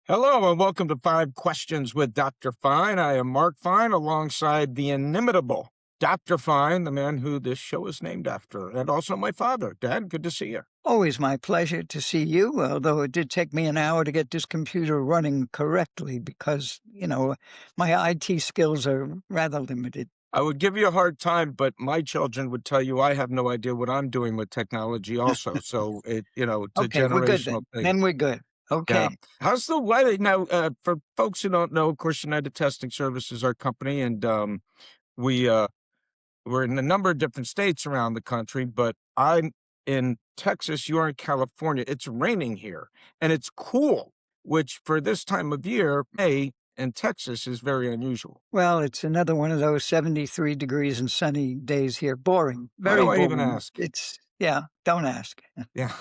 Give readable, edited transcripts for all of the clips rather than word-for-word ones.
Hello and welcome to Five Questions with Dr. Fein. I am Mark Fein alongside the inimitable Dr. Fein, the man who this show is named after, and also my father. Dad, good to see you. Always my pleasure to see you, although it did take me an hour to get this computer running correctly because, my IT skills are rather limited. I would give you a hard time, but my children would tell you I have no idea what I'm doing with technology also. So it's a Okay, we're good generational then. thing. Then we're good. Yeah. Okay. How's the weather now? For folks who don't know, of course, United Testing Service is our company, and we we're in a number of different states around the country, but I'm in Texas, you're in California. It's raining here and it's cool, which for this time of year, May in Texas is very unusual. Well, it's another one of those 73 degrees and sunny days here. Boring. Why Very do I even boring. ask? Yeah, don't ask. Yeah.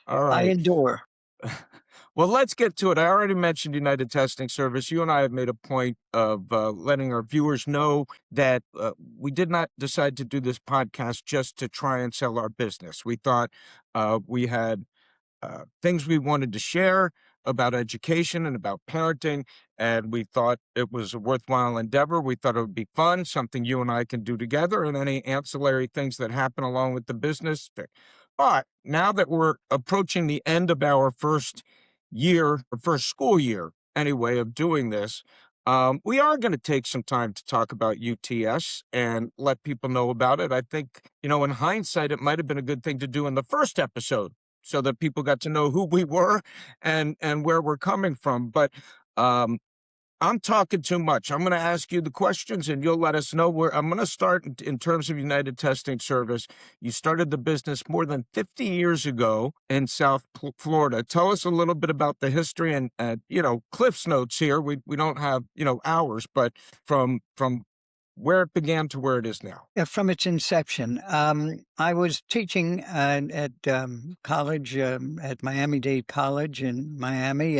All I right. endure. Well, let's get to it. I already mentioned United Testing Service. You and I have made a point of letting our viewers know that we did not decide to do this podcast just to try and sell our business. We thought we had things we wanted to share about education and about parenting. And we thought it was a worthwhile endeavor. We thought it would be fun, something you and I can do together, and any ancillary things that happen along with the business. But now that we're approaching the end of our first year, or first school year anyway, of doing this, we are going to take some time to talk about UTS and let people know about it. I think, in hindsight, it might have been a good thing to do in the first episode so that people got to know who we were and where we're coming from. But um, I'm talking too much. I'm going to ask you the questions and you'll let us know where I'm going to start in terms of United Testing Service. You started the business more than 50 years ago in South Florida. Tell us a little bit about the history and, Cliff's notes here. We don't have, hours, but from where it began to where it is now. Yeah, from its inception. I was teaching at college, at Miami-Dade College in Miami,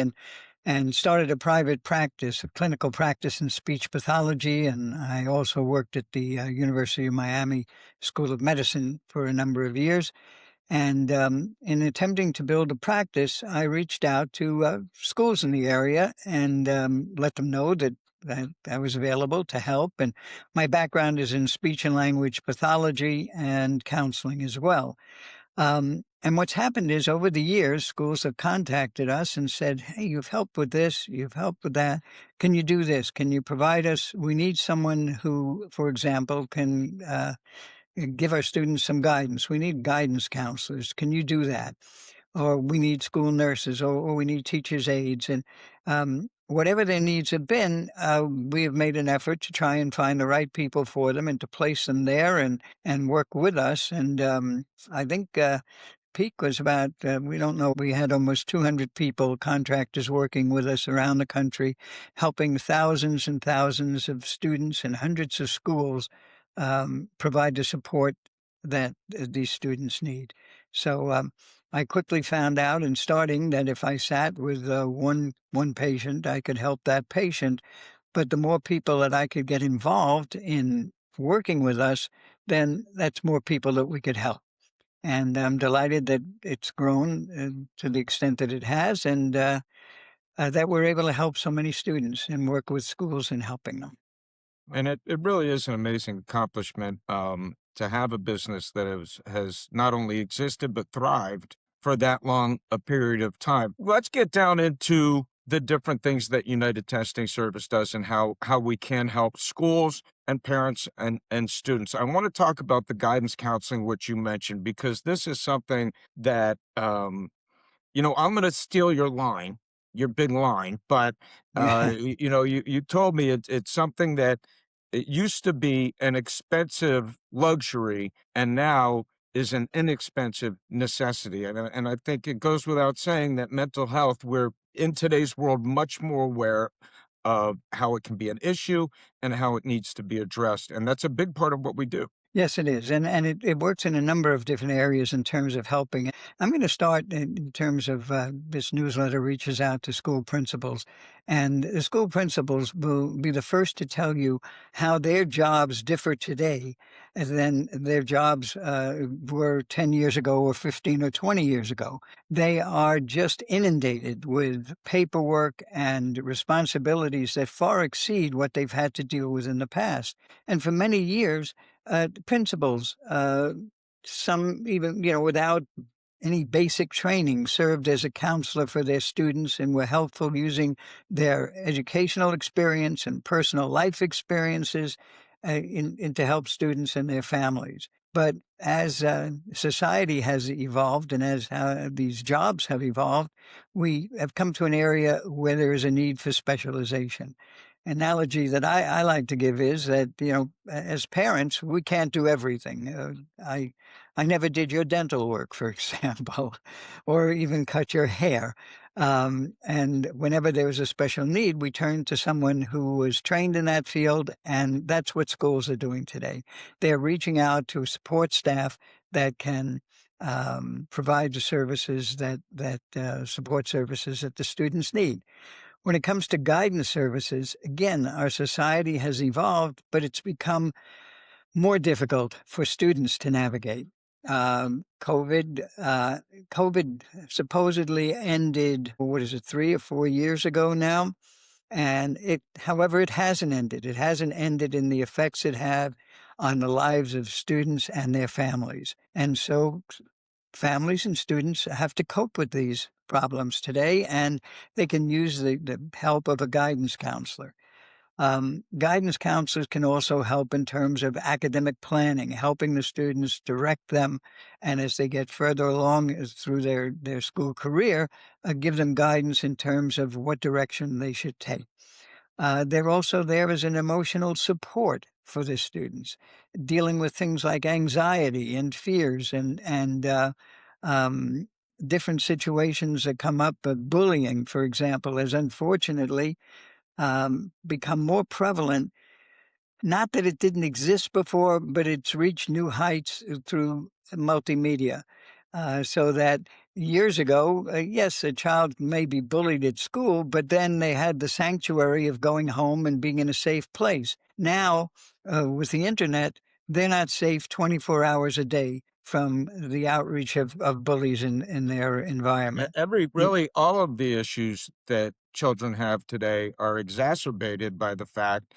and started a private practice, a clinical practice in speech pathology. And I also worked at the University of Miami School of Medicine for a number of years. And in attempting to build a practice, I reached out to schools in the area and let them know that I was available to help. And my background is in speech and language pathology and counseling as well. And what's happened is over the years, schools have contacted us and said, "Hey, you've helped with this, you've helped with that. Can you do this? Can you provide us? We need someone who, for example, can give our students some guidance. We need guidance counselors. Can you do that? Or we need school nurses, or we need teachers' aides." And whatever their needs have been, we have made an effort to try and find the right people for them and to place them there and work with us. And I think peak was about, we don't know, we had almost 200 people, contractors working with us around the country, helping thousands and thousands of students and hundreds of schools provide the support that these students need. So I quickly found out in starting that if I sat with one patient, I could help that patient. But the more people that I could get involved in working with us, then that's more people that we could help. And I'm delighted that it's grown to the extent that it has, and that we're able to help so many students and work with schools in helping them. And it really is an amazing accomplishment to have a business that has not only existed but thrived for that long a period of time. Let's get down into the different things that United Testing Service does and how we can help schools and parents and students. I want to talk about the guidance counseling, which you mentioned, because this is something that I'm going to steal your line, your big line, but you told me it's something that it used to be an expensive luxury and now is an inexpensive necessity. And I think it goes without saying that mental health, we're in today's world much more aware of how it can be an issue and how it needs to be addressed. And that's a big part of what we do. Yes, it is. And it works in a number of different areas in terms of helping. I'm going to start in terms of this newsletter reaches out to school principals. And the school principals will be the first to tell you how their jobs differ today than their jobs were 10 years ago or 15 or 20 years ago. They are just inundated with paperwork and responsibilities that far exceed what they've had to deal with in the past. And for many years, principals, some even, without any basic training, served as a counselor for their students and were helpful using their educational experience and personal life experiences to help students and their families. But as society has evolved and as these jobs have evolved, we have come to an area where there is a need for specialization. Analogy that I like to give is that, as parents, we can't do everything. I never did your dental work, for example, or even cut your hair. And whenever there was a special need, we turned to someone who was trained in that field, and that's what schools are doing today. They're reaching out to support staff that can provide the services that support services that the students need. When it comes to guidance services, again, our society has evolved, but it's become more difficult for students to navigate. COVID supposedly ended, what is it, 3 or 4 years ago now? And however, it hasn't ended. It hasn't ended in the effects it had on the lives of students and their families. And so families and students have to cope with these problems today, and they can use the help of a guidance counselor. Guidance counselors can also help in terms of academic planning, helping the students direct them, and as they get further along through their school career, give them guidance in terms of what direction they should take. They're also there as an emotional support for the students, dealing with things like anxiety and fears and um, different situations that come up. Bullying, for example, has unfortunately become more prevalent. Not that it didn't exist before, but it's reached new heights through multimedia. So that years ago, yes, a child may be bullied at school, but then they had the sanctuary of going home and being in a safe place. Now, with the internet, they're not safe 24 hours a day from the outreach of bullies in their environment. Really, all of the issues that children have today are exacerbated by the fact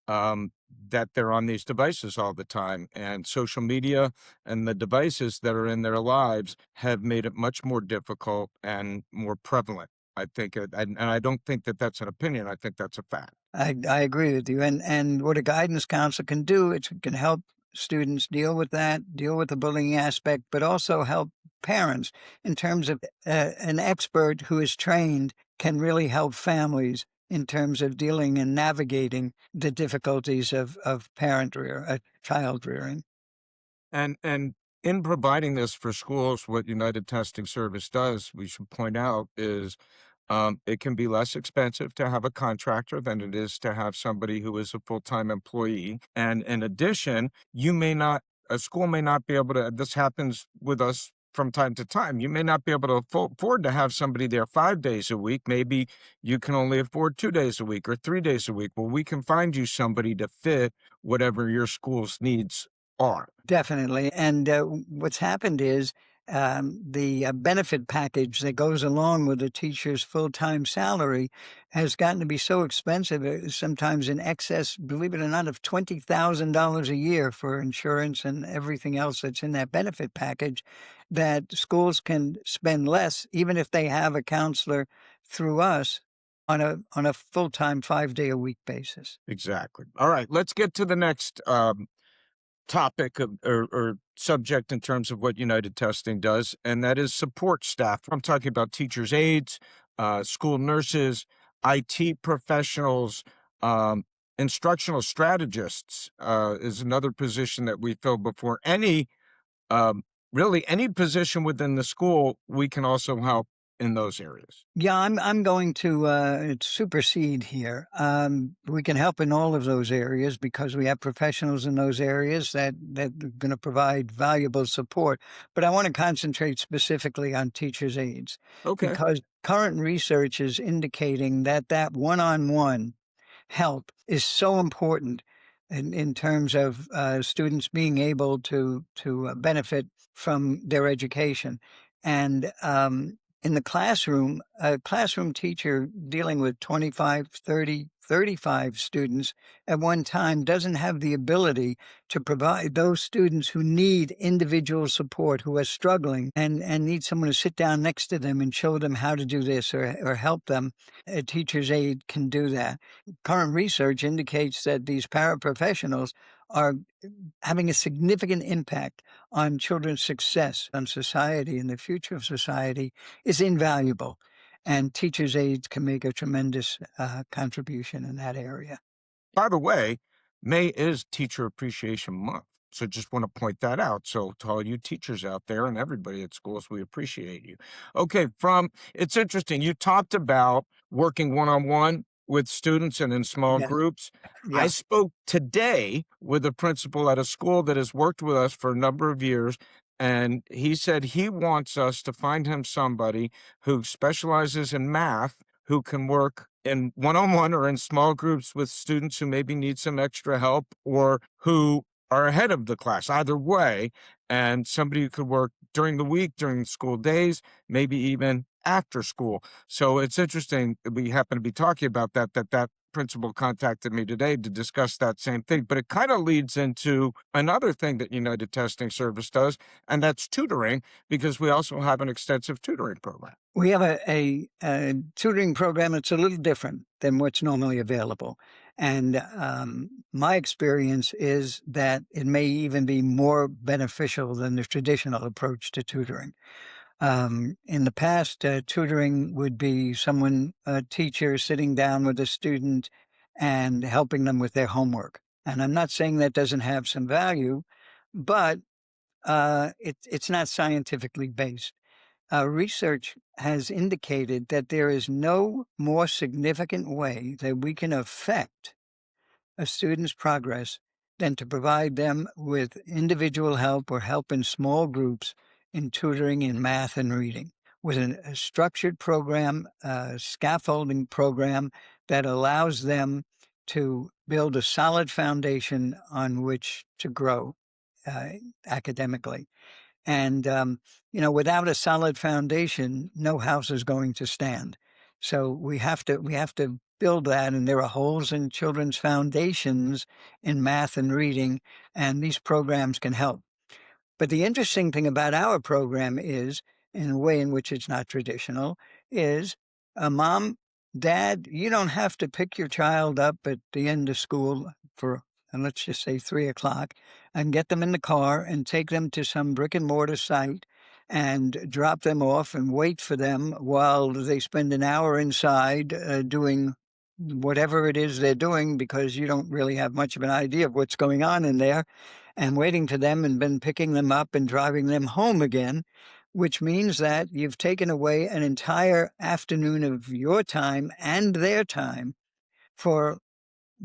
that they're on these devices all the time. And social media and the devices that are in their lives have made it much more difficult and more prevalent. I think, and I don't think that that's an opinion. I think that's a fact. I agree with you. And what a guidance counselor can do, it can help students deal with that, deal with the bullying aspect, but also help parents in terms of an expert who is trained can really help families in terms of dealing and navigating the difficulties of child rearing. And in providing this for schools, what United Testing Service does, we should point out, is it can be less expensive to have a contractor than it is to have somebody who is a full-time employee. And in addition, a school may not be able to, this happens with us from time to time. You may not be able to afford to have somebody there 5 days a week. Maybe you can only afford 2 days a week or 3 days a week. Well, we can find you somebody to fit whatever your school's needs are. Definitely. And what's happened is the benefit package that goes along with a teacher's full time salary has gotten to be so expensive, sometimes in excess, believe it or not, of $20,000 a year for insurance and everything else that's in that benefit package, that schools can spend less, even if they have a counselor through us on a full time 5 day a week basis. Exactly. All right, let's get to the next topic or subject in terms of what United Testing does, and that is support staff. I'm talking about teachers' aides, school nurses, IT professionals, instructional strategists is another position that we fill before um, really any position within the school. We can also help in those areas. Yeah, I'm going to supersede here. We can help in all of those areas because we have professionals in those areas that are going to provide valuable support. But I want to concentrate specifically on teachers' aides Okay. because current research is indicating that one-on-one help is so important in terms of students being able to benefit from their education. And in the classroom, a classroom teacher dealing with 25, 30, 35 students at one time doesn't have the ability to provide those students who need individual support, who are struggling and need someone to sit down next to them and show them how to do this or help them. A teacher's aide can do that. Current research indicates that these paraprofessionals are having a significant impact on children's success, on society, and the future of society is invaluable. And teachers' aides can make a tremendous contribution in that area. By the way, May is Teacher Appreciation Month. So just want to point that out. So to all you teachers out there and everybody at schools, we appreciate you. Okay, it's interesting. You talked about working one-on-one with students and in small Yes. groups. I Yeah. spoke today with a principal at a school that has worked with us for a number of years, and he said he wants us to find him somebody who specializes in math who can work in one-on-one or in small groups with students who maybe need some extra help or who are ahead of the class, either way, and somebody who could work during the week, during school days, maybe even after school. So it's interesting that we happen to be talking about that principal contacted me today to discuss that same thing. But it kind of leads into another thing that United Testing Service does, and that's tutoring, because we also have an extensive tutoring program. We have a tutoring program that's a little different than what's normally available. And my experience is that it may even be more beneficial than the traditional approach to tutoring. In the past, tutoring would be a teacher sitting down with a student and helping them with their homework. And I'm not saying that doesn't have some value, but it's not scientifically based. Research has indicated that there is no more significant way that we can affect a student's progress than to provide them with individual help or help in small groups in tutoring in math and reading with a structured program, a scaffolding program that allows them to build a solid foundation on which to grow uh, academically. And, without a solid foundation, no house is going to stand. So we have to build that. And there are holes in children's foundations in math and reading, and these programs can help. But the interesting thing about our program is, in a way in which it's not traditional, is mom, dad, you don't have to pick your child up at the end of school for, and let's just say 3 o'clock, and get them in the car and take them to some brick and mortar site and drop them off and wait for them while they spend an hour inside doing whatever it is they're doing, because you don't really have much of an idea of what's going on in there, and waiting for them and been picking them up and driving them home again, which means that you've taken away an entire afternoon of your time and their time for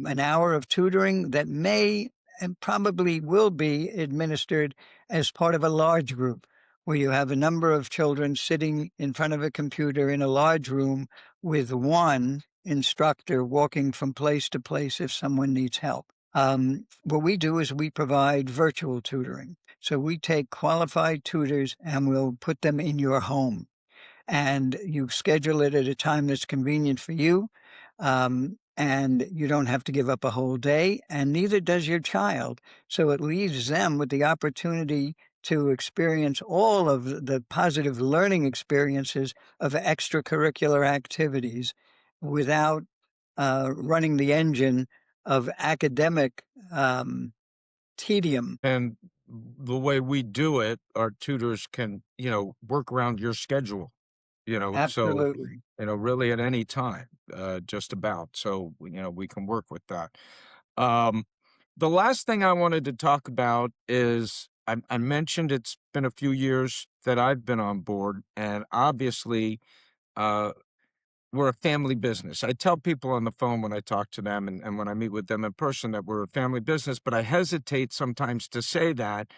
an hour of tutoring that may and probably will be administered as part of a large group, where you have a number of children sitting in front of a computer in a large room with one instructor walking from place to place if someone needs help. What we do is we provide virtual tutoring. So we take qualified tutors and we'll put them in your home, and you schedule it at a time that's convenient for you. And you don't have to give up a whole day, and neither does your child. So it leaves them with the opportunity to experience all of the positive learning experiences of extracurricular activities without running the engine of academic tedium. And the way we do it, our tutors can, work around your schedule, so, Absolutely. really at any time, just about. So, we can work with that. Um, the last thing I wanted to talk about is I mentioned it's been a few years that I've been on board, and obviously, uh, we're a family business. I tell people on the phone when I talk to them and when I meet with them in person that we're a family business, but I hesitate sometimes to say that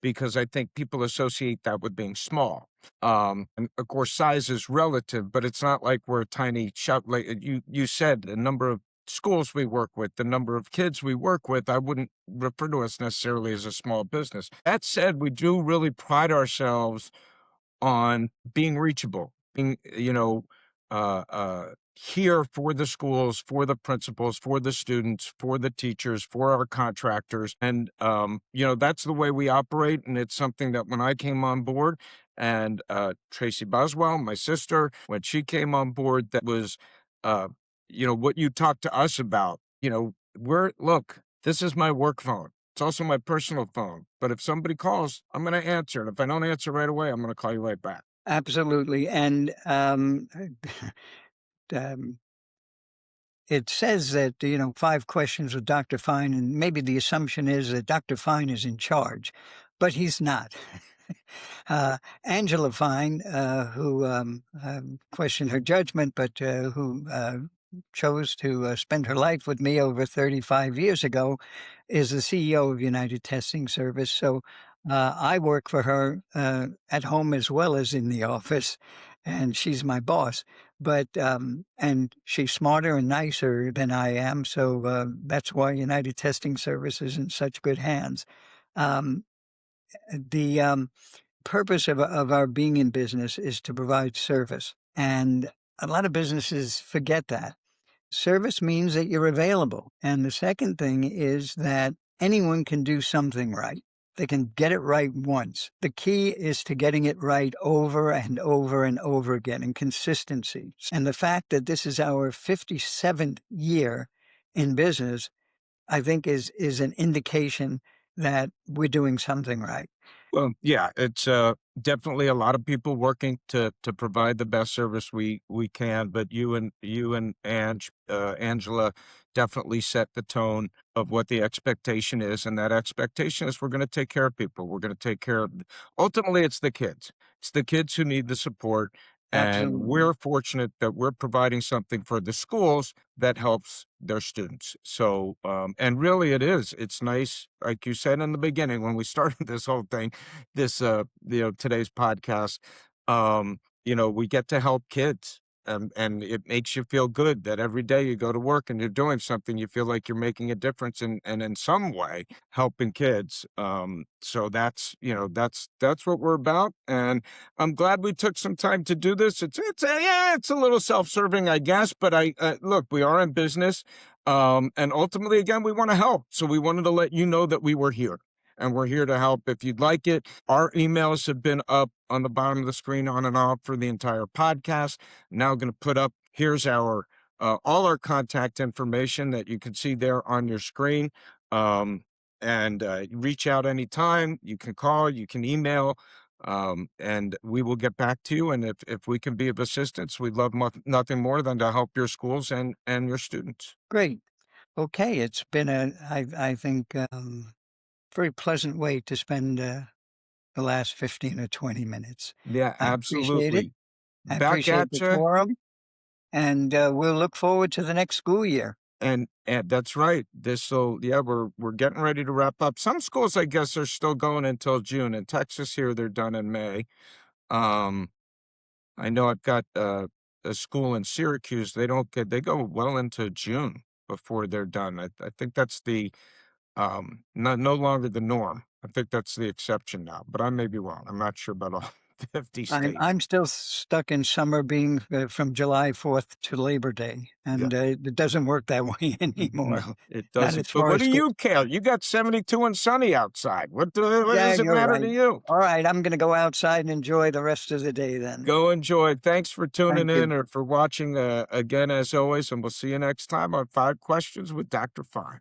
because I think people associate that with being small. And of course, size is relative, but it's not like we're a tiny shop. Like you said, a number of schools we work with, the number of kids we work with, I wouldn't refer to us necessarily as a small business. That said, we do really pride ourselves on being reachable, being, here for the schools, for the principals, for the students, for the teachers, for our contractors. And, that's the way we operate. And it's something that when I came on board and Tracy Boswell, my sister, when she came on board, that was, uh, what you talked to us about, look, this is my work phone. It's also my personal phone, but if somebody calls, I'm gonna answer, and if I don't answer right away, I'm gonna call you right back. Absolutely. And um, it says that, 5 questions with Dr. Fein, and maybe the assumption is that Dr. Fein is in charge, but he's not. Angela Fein, who questioned her judgment, but who chose to spend her life with me over 35 years ago, is the CEO of United Testing Service. So I work for her at home as well as in the office, and she's my boss. But and she's smarter and nicer than I am, so that's why United Testing Service is in such good hands. Um, the purpose of our being in business is to provide service. And a lot of businesses forget that. Service means that you're available. And the second thing is that anyone can do something right. They can get it right once. The key is to getting it right over and over and over again, and consistency. And the fact that this is our 57th year in business, I think is an indication that we're doing something right. Well, yeah, it's definitely a lot of people working to provide the best service we can. But you and Angela definitely set the tone of what the expectation is, and that expectation is we're going to take care of people. We're going to take care of. Ultimately, it's the kids. It's the kids who need the support, and Absolutely. we're fortunate that we're providing something for the schools that helps their students. So, and really, it is. It's nice, like you said in the beginning when we started this whole thing this today's podcast, we get to help kids, and it makes you feel good that every day you go to work and you're doing something, you feel like you're making a difference and in some way helping kids. So that's what we're about, and I'm glad we took some time to do this. It's a little self-serving, I guess, but I look, we are in business, and ultimately, again, we want to help, so we wanted to let you know that we were here, and we're here to help if you'd like it. Our emails have been up on the bottom of the screen on and off for the entire podcast. Now going to put up, here's our all our contact information that you can see there on your screen. And reach out anytime. You can call, you can email, and we will get back to you. And if we can be of assistance, we'd love nothing more than to help your schools and your students. Great. Okay. It's been I think, very pleasant way to spend the last 15 or 20 minutes. Yeah, I appreciate it. absolutely. I Back appreciate at the you. forum, and we'll look forward to the next school year. And that's right. This'll yeah, we're getting ready to wrap up. Some schools, I guess, are still going until June. In Texas here, they're done in May. Um, I know I've got a school in Syracuse. They go well into June before they're done. I think that's the no longer the norm. I think that's the exception now, but I may be wrong. I'm not sure about all 50 states. I'm still stuck in summer being from July 4th to Labor Day, Yeah. and it doesn't work that way anymore. No, it Not doesn't. as But far what as do school. you care? You got 72 and sunny outside. What Yeah, does it you're matter to right. you? All right, I'm going to go outside and enjoy the rest of the day then. Go enjoy. Thanks for tuning Thank in you. or for watching again, as always, and we'll see you next time on 5 Questions with Dr. Fine.